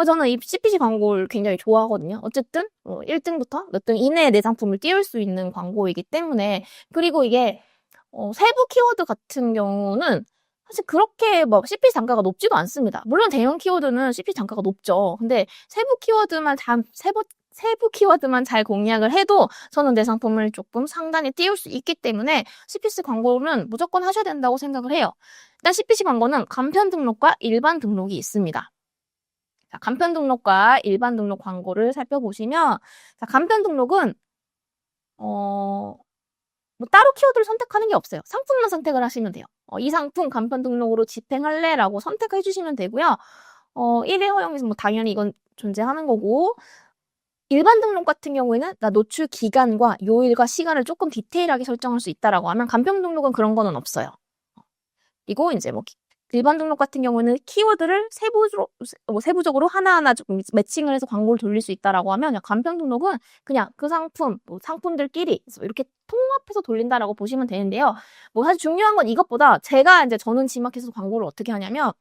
저는 이 CPC 광고를 굉장히 좋아하거든요. 어쨌든 1등부터 몇 등 이내에 내 상품을 띄울 수 있는 광고이기 때문에. 그리고 이게 세부 키워드 같은 경우는 사실 그렇게 뭐 CPC 단가가 높지도 않습니다. 물론 대형 키워드는 CPC 단가가 높죠. 근데 세부 키워드만 잘 공략을 해도 저는 내 상품을 조금 상단에 띄울 수 있기 때문에 CPC 광고는 무조건 하셔야 된다고 생각을 해요. 일단 CPC 광고는 간편 등록과 일반 등록이 있습니다. 자, 간편 등록과 일반 등록 광고를 살펴보시면, 자, 간편 등록은 뭐 따로 키워드를 선택하는 게 없어요. 상품만 선택을 하시면 돼요. 이 상품 간편 등록으로 집행할래라고 선택해 주시면 되고요. 1회 허용에서 뭐 당연히 이건 존재하는 거고, 일반 등록 같은 경우에는 나 노출 기간과 요일과 시간을 조금 디테일하게 설정할 수 있다라고 하면 간편 등록은 그런 거는 없어요. 그리고 이제 뭐 일반 등록 같은 경우는 키워드를 세부적으로 하나하나 좀 매칭을 해서 광고를 돌릴 수 있다라고 하면 간편 등록은 그냥 그 상품, 뭐 상품들끼리 이렇게 통합해서 돌린다라고 보시면 되는데요. 뭐 사실 중요한 건 이것보다 저는 지마켓에서 광고를 어떻게 하냐면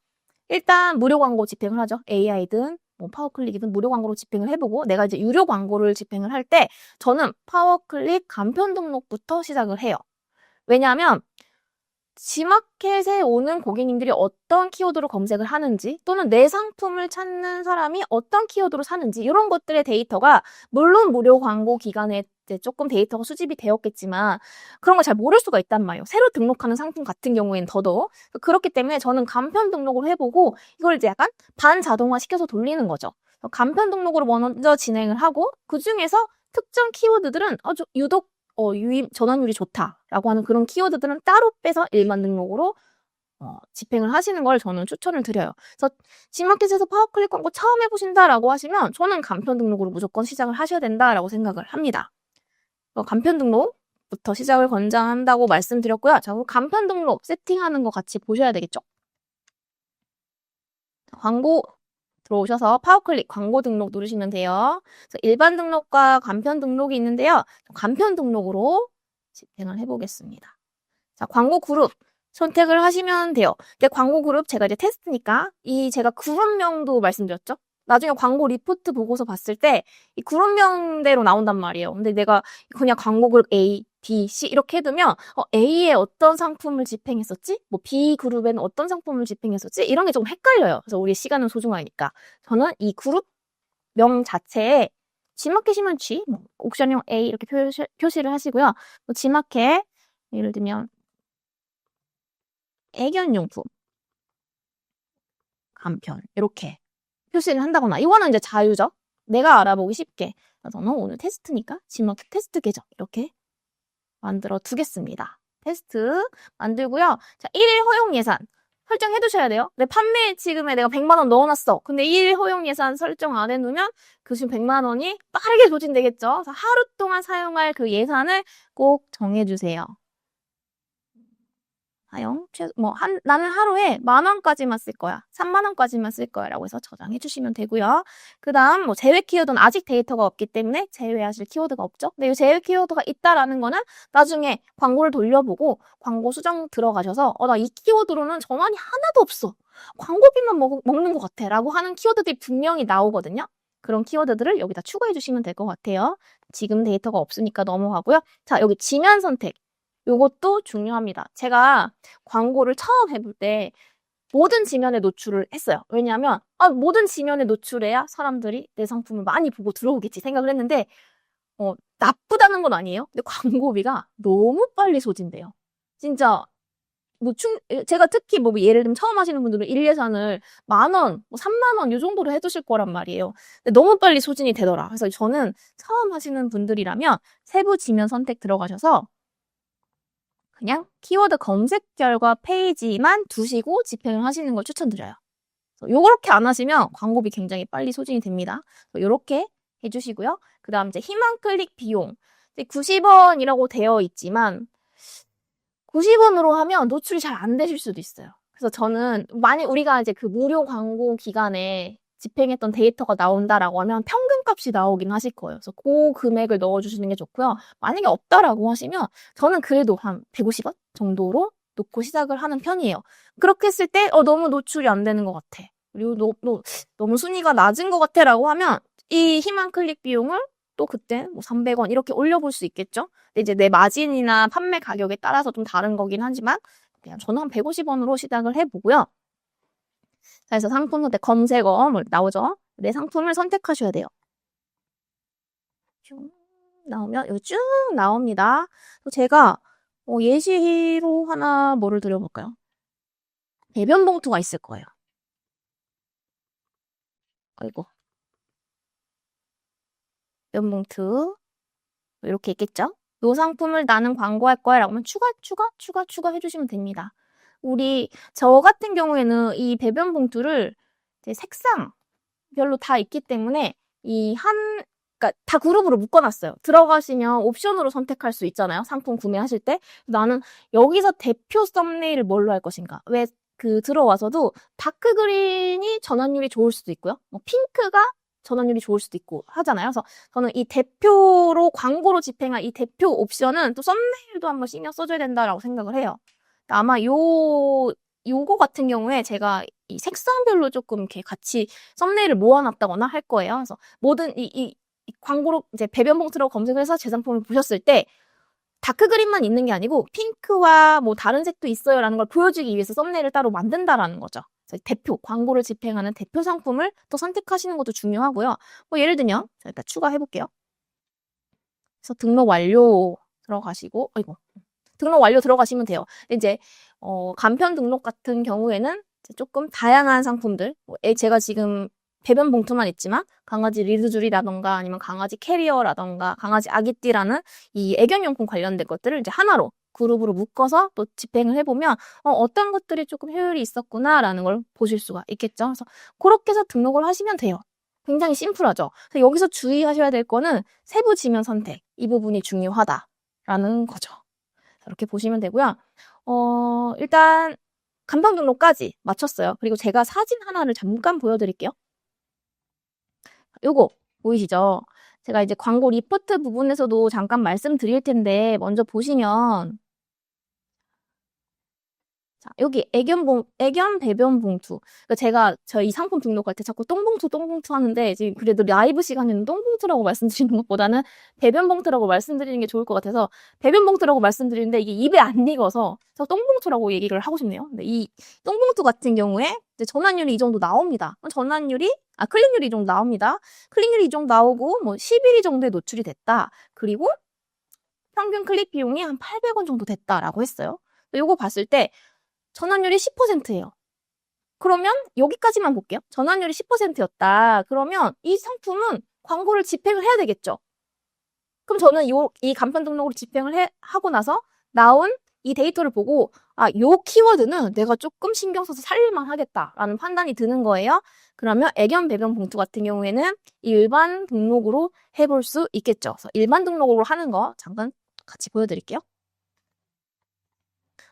일단 무료 광고 집행을 하죠. AI든 뭐 파워클릭이든 무료 광고로 집행을 해보고 내가 이제 유료 광고를 집행을 할 때 저는 파워클릭 간편 등록부터 시작을 해요. 왜냐하면 지마켓에 오는 고객님들이 어떤 키워드로 검색을 하는지 또는 내 상품을 찾는 사람이 어떤 키워드로 사는지 이런 것들의 데이터가 물론 무료 광고 기간에 이제 조금 데이터가 수집이 되었겠지만 그런 걸 잘 모를 수가 있단 말이에요. 새로 등록하는 상품 같은 경우에는 더더욱. 그렇기 때문에 저는 간편 등록을 해보고 이걸 이제 약간 반자동화 시켜서 돌리는 거죠. 간편 등록으로 먼저 진행을 하고 그중에서 특정 키워드들은 유독 전환율이 좋다라고 하는 그런 키워드들은 따로 빼서 일반 등록으로 집행을 하시는 걸 저는 추천을 드려요. 그래서 지마켓에서 파워클릭 광고 처음 해보신다라고 하시면 저는 간편 등록으로 무조건 시작을 하셔야 된다라고 생각을 합니다. 간편 등록부터 시작을 권장한다고 말씀드렸고요. 자, 간편 등록 세팅하는 거 같이 보셔야 되겠죠? 광고 들어오셔서 파워클릭 광고 등록 누르시면 돼요. 그래서 일반 등록과 간편 등록이 있는데요. 간편 등록으로 집행을 해보겠습니다. 자, 광고 그룹 선택을 하시면 돼요. 근데 광고 그룹 제가 이제 테스트니까 제가 그룹명도 말씀드렸죠? 나중에 광고 리포트 보고서 봤을 때 이 그룹명대로 나온단 말이에요. 근데 내가 그냥 광고 그룹 A, B, C 이렇게 해두면 A에 어떤 상품을 집행했었지? 뭐 B 그룹에는 어떤 상품을 집행했었지? 이런 게 좀 헷갈려요. 그래서 우리 시간은 소중하니까. 저는 이 그룹명 자체에 지마켓이면 G, 뭐 옥션용 A 이렇게 표시를 하시고요. 뭐 지마켓 예를 들면 애견용품 간편 이렇게 표시를 한다거나 이거는 이제 자유죠. 내가 알아보기 쉽게 저는 오늘 테스트니까 지마켓 테스트 계정 이렇게 만들어 두겠습니다. 테스트 만들고요. 자, 1일 허용 예산 설정해 두셔야 돼요. 내 판매 지금에 내가 100만 원 넣어놨어. 근데 1일 허용 예산 설정 안 해놓으면 그 지금 100만 원이 빠르게 소진되겠죠. 그래서 하루 동안 사용할 그 예산을 꼭 정해주세요. 나는 하루에 10,000원까지만 쓸 거야. 30,000원까지만 쓸 거야. 라고 해서 저장해 주시면 되고요. 그 다음, 제외 키워드는 아직 데이터가 없기 때문에 제외하실 키워드가 없죠. 근데 이 제외 키워드가 있다라는 거는 나중에 광고를 돌려보고 광고 수정 들어가셔서, 나 이 키워드로는 전환이 하나도 없어. 광고비만 먹는 것 같아. 라고 하는 키워드들이 분명히 나오거든요. 그런 키워드들을 여기다 추가해 주시면 될 것 같아요. 지금 데이터가 없으니까 넘어가고요. 자, 여기 지면 선택. 요것도 중요합니다. 제가 광고를 처음 해볼 때 모든 지면에 노출을 했어요. 왜냐하면 모든 지면에 노출해야 사람들이 내 상품을 많이 보고 들어오겠지 생각을 했는데 나쁘다는 건 아니에요. 근데 광고비가 너무 빨리 소진돼요. 진짜 제가 특히 뭐 예를 들면 처음 하시는 분들은 일 예산을 10,000원, 30,000원 이 정도로 해두실 거란 말이에요. 근데 너무 빨리 소진이 되더라. 그래서 저는 처음 하시는 분들이라면 세부 지면 선택 들어가셔서 그냥 키워드 검색 결과 페이지만 두시고 집행을 하시는 걸 추천드려요. 요렇게 안 하시면 광고비 굉장히 빨리 소진이 됩니다. 요렇게 해주시고요. 그 다음 이제 희망 클릭 비용. 90원이라고 되어 있지만 90원으로 하면 노출이 잘 안 되실 수도 있어요. 그래서 저는 만약 우리가 이제 그 무료 광고 기간에 집행했던 데이터가 나온다라고 하면 평균값이 나오긴 하실 거예요. 그래서 그 금액을 넣어주시는 게 좋고요. 만약에 없다라고 하시면 저는 그래도 한 150원 정도로 놓고 시작을 하는 편이에요. 그렇게 했을 때 너무 노출이 안 되는 것 같아. 그리고 너무 순위가 낮은 것 같아라고 하면 이 희망 클릭 비용을 또 그때 뭐 300원 이렇게 올려볼 수 있겠죠. 근데 이제 내 마진이나 판매 가격에 따라서 좀 다른 거긴 하지만 그냥 저는 한 150원으로 시작을 해보고요. 그래서 상품 선택 검색어 나오죠. 내 상품을 선택하셔야 돼요. 쭉 나오면 여기 쭉 나옵니다. 제가 예시로 하나 뭐를 드려볼까요? 배변 봉투가 있을 거예요. 아이고. 배변 봉투 이렇게 있겠죠? 요 상품을 나는 광고할 거야 라고 하면 추가 해주시면 됩니다. 저 같은 경우에는 이 배변 봉투를 색상별로 다 있기 때문에 그러니까 다 그룹으로 묶어놨어요. 들어가시면 옵션으로 선택할 수 있잖아요. 상품 구매하실 때. 나는 여기서 대표 썸네일을 뭘로 할 것인가. 왜 들어와서도 다크 그린이 전환율이 좋을 수도 있고요. 핑크가 전환율이 좋을 수도 있고 하잖아요. 그래서 저는 이 대표로 광고로 집행한 이 대표 옵션은 또 썸네일도 한번 신경 써줘야 된다라고 생각을 해요. 아마 요거 같은 경우에 제가 이 색상별로 조금 이렇게 같이 썸네일을 모아놨다거나 할 거예요. 그래서 모든 이 광고로 이제 배변 봉투로 검색을 해서 제 상품을 보셨을 때 다크 그린만 있는 게 아니고 핑크와 뭐 다른 색도 있어요라는 걸 보여주기 위해서 썸네일을 따로 만든다라는 거죠. 광고를 집행하는 대표 상품을 또 선택하시는 것도 중요하고요. 예를 들면 제가 일단 추가해볼게요. 그래서 등록 완료 들어가시고, 등록 완료 들어가시면 돼요. 이제 간편 등록 같은 경우에는 조금 다양한 상품들, 제가 지금 배변 봉투만 있지만 강아지 리드줄이라던가 아니면 강아지 캐리어라던가 강아지 아기띠라는 이 애견용품 관련된 것들을 이제 하나로 그룹으로 묶어서 또 집행을 해보면 어떤 것들이 조금 효율이 있었구나라는 걸 보실 수가 있겠죠. 그래서 그렇게 해서 등록을 하시면 돼요. 굉장히 심플하죠. 그래서 여기서 주의하셔야 될 거는 세부 지면 선택, 이 부분이 중요하다라는 거죠. 이렇게 보시면 되고요. 일단 간편 등록까지 마쳤어요. 그리고 제가 사진 하나를 잠깐 보여드릴게요. 요거 보이시죠? 제가 이제 광고 리포트 부분에서도 잠깐 말씀드릴 텐데 먼저 보시면 자, 여기 애견 배변 봉투. 그러니까 제가 이 상품 등록할 때 자꾸 똥봉투 하는데 지금 그래도 라이브 시간에는 똥봉투라고 말씀드리는 것보다는 배변 봉투라고 말씀드리는 게 좋을 것 같아서 배변 봉투라고 말씀드리는데 이게 입에 안 익어서 저 똥봉투라고 얘기를 하고 싶네요. 근데 이 똥봉투 같은 경우에 이제 전환율이 이 정도 나옵니다. 클릭률이 이 정도 나옵니다. 클릭률이 이 정도 나오고 뭐 11위 정도에 노출이 됐다. 그리고 평균 클릭 비용이 한 800원 정도 됐다라고 했어요. 요거 봤을 때 전환율이 10%예요. 그러면 여기까지만 볼게요. 전환율이 10%였다. 그러면 이 상품은 광고를 집행을 해야 되겠죠. 그럼 저는 이 간편 등록을 집행을 하고 나서 나온 이 데이터를 보고 요 키워드는 내가 조금 신경 써서 살릴만 하겠다라는 판단이 드는 거예요. 그러면 애견 배변 봉투 같은 경우에는 일반 등록으로 해볼 수 있겠죠. 그래서 일반 등록으로 하는 거 잠깐 같이 보여드릴게요.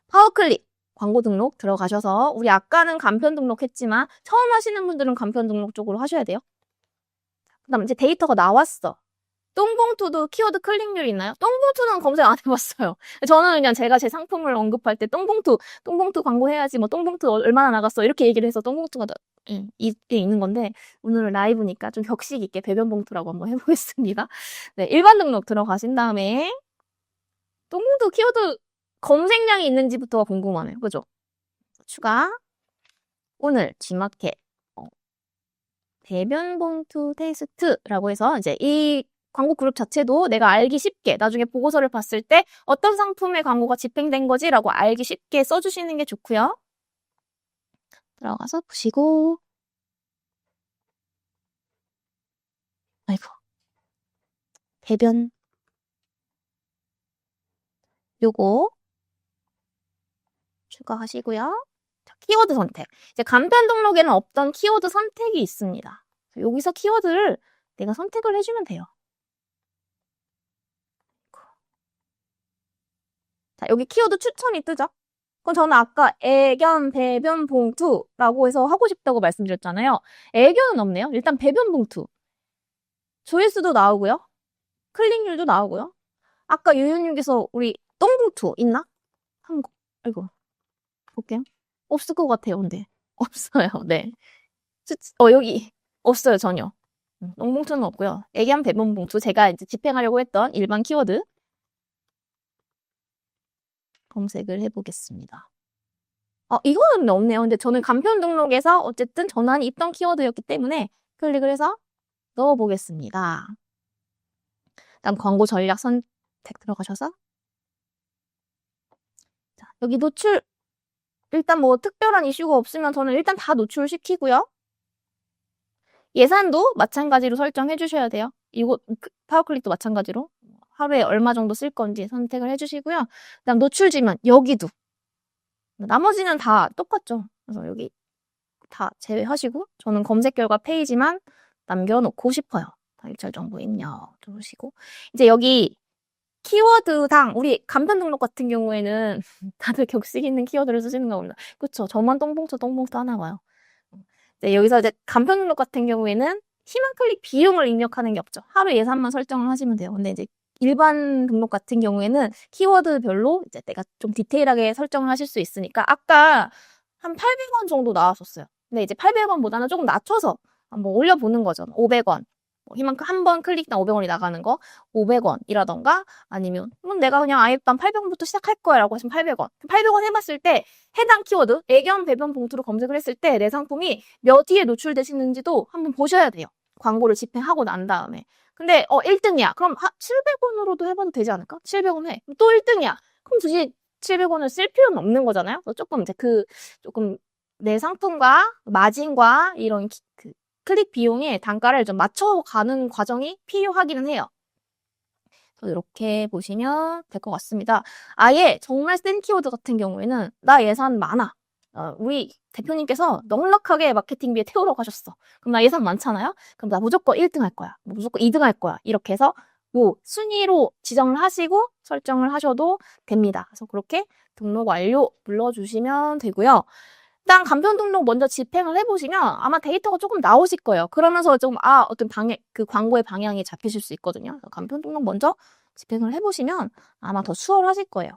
파워클릭 광고 등록 들어가셔서 우리 아까는 간편 등록했지만 처음 하시는 분들은 간편 등록 쪽으로 하셔야 돼요. 그다음 이제 데이터가 나왔어. 똥봉투도 키워드 클릭률 있나요? 똥봉투는 검색 안 해봤어요. 저는 그냥 제가 제 상품을 언급할 때 똥봉투 광고해야지 뭐 똥봉투 얼마나 나갔어 이렇게 얘기를 해서 똥봉투가 이게 있는 건데 오늘은 라이브니까 좀 격식 있게 배변 봉투라고 한번 해보겠습니다. 네, 일반 등록 들어가신 다음에 똥봉투 키워드 검색량이 있는지부터가 궁금하네요. 그죠? 추가. 오늘 G마켓 배변 봉투 테스트라고 해서 이제 이 광고 그룹 자체도 내가 알기 쉽게 나중에 보고서를 봤을 때 어떤 상품의 광고가 집행된 거지라고 알기 쉽게 써주시는 게 좋고요. 들어가서 보시고 아이고 배변 요거 추가하시고요. 자, 키워드 선택. 이제 간편 등록에는 없던 키워드 선택이 있습니다. 여기서 키워드를 내가 선택을 해주면 돼요. 자, 여기 키워드 추천이 뜨죠? 그럼 저는 아까 애견 배변 봉투라고 해서 하고 싶다고 말씀드렸잖아요. 애견은 없네요. 일단 배변 봉투. 조회수도 나오고요. 클릭률도 나오고요. 아까 유유님께서 우리 똥봉투 있나? 아이고. 볼게요. 없을 것 같아요, 근데. 없어요, 네. 여기 없어요, 전혀. 똥봉투는 없고요. 애기한 배분 봉투, 제가 이제 집행하려고 했던 일반 키워드 검색을 해보겠습니다. 이거는 없네요. 근데 저는 간편 등록에서 어쨌든 전환이 있던 키워드였기 때문에 클릭을 해서 넣어보겠습니다. 다음 광고 전략 선택 들어가셔서 자, 여기 노출 일단 뭐 특별한 이슈가 없으면 저는 일단 다 노출시키고요. 예산도 마찬가지로 설정해 주셔야 돼요. 이거 파워클릭도 마찬가지로 하루에 얼마 정도 쓸 건지 선택을 해주시고요. 그다음 노출 지면 여기도 나머지는 다 똑같죠. 그래서 여기 다 제외하시고 저는 검색 결과 페이지만 남겨놓고 싶어요. 일절 정보 입력 누르시고 이제 여기 키워드당 우리 간편 등록 같은 경우에는 다들 격식 있는 키워드를 쓰시는 거 몰라. 그쵸? 저만 똥봉투 하나 봐요. 네, 여기서 이제 간편 등록 같은 경우에는 희망 클릭 비용을 입력하는 게 없죠. 하루 예산만 설정을 하시면 돼요. 근데 이제 일반 등록 같은 경우에는 키워드별로 이제 내가 좀 디테일하게 설정을 하실 수 있으니까 아까 한 800원 정도 나왔었어요. 근데 이제 800원보다는 조금 낮춰서 한번 올려보는 거죠. 500원. 희망 한 번 클릭당 500원이 나가는 거 500원이라던가 아니면 내가 그냥 아예 일단 800원부터 시작할 거야 라고 하시면 800원. 800원 해봤을 때 해당 키워드 애견 배변 봉투로 검색을 했을 때 내 상품이 몇 위에 노출되시는지도 한번 보셔야 돼요. 광고를 집행하고 난 다음에. 근데 1등이야. 그럼 700원으로도 해봐도 되지 않을까? 700원 해. 또 1등이야. 그럼 굳이 700원을 쓸 필요는 없는 거잖아요. 그래서 조금 이제 조금 내 상품과 마진과 이런 클릭 비용의 단가를 좀 맞춰가는 과정이 필요하기는 해요. 이렇게 보시면 될 것 같습니다. 아예 정말 센 키워드 같은 경우에는 나 예산 많아. 우리 대표님께서 넉넉하게 마케팅비에 태우러 가셨어. 그럼 나 예산 많잖아요? 그럼 나 무조건 1등 할 거야. 무조건 2등 할 거야. 이렇게 해서 순위로 지정을 하시고 설정을 하셔도 됩니다. 그래서 그렇게 등록 완료 눌러주시면 되고요. 일단 간편 등록 먼저 집행을 해보시면 아마 데이터가 조금 나오실 거예요. 그러면서 좀 어떤 광고의 방향이 잡히실 수 있거든요. 간편 등록 먼저 집행을 해보시면 아마 더 수월하실 거예요.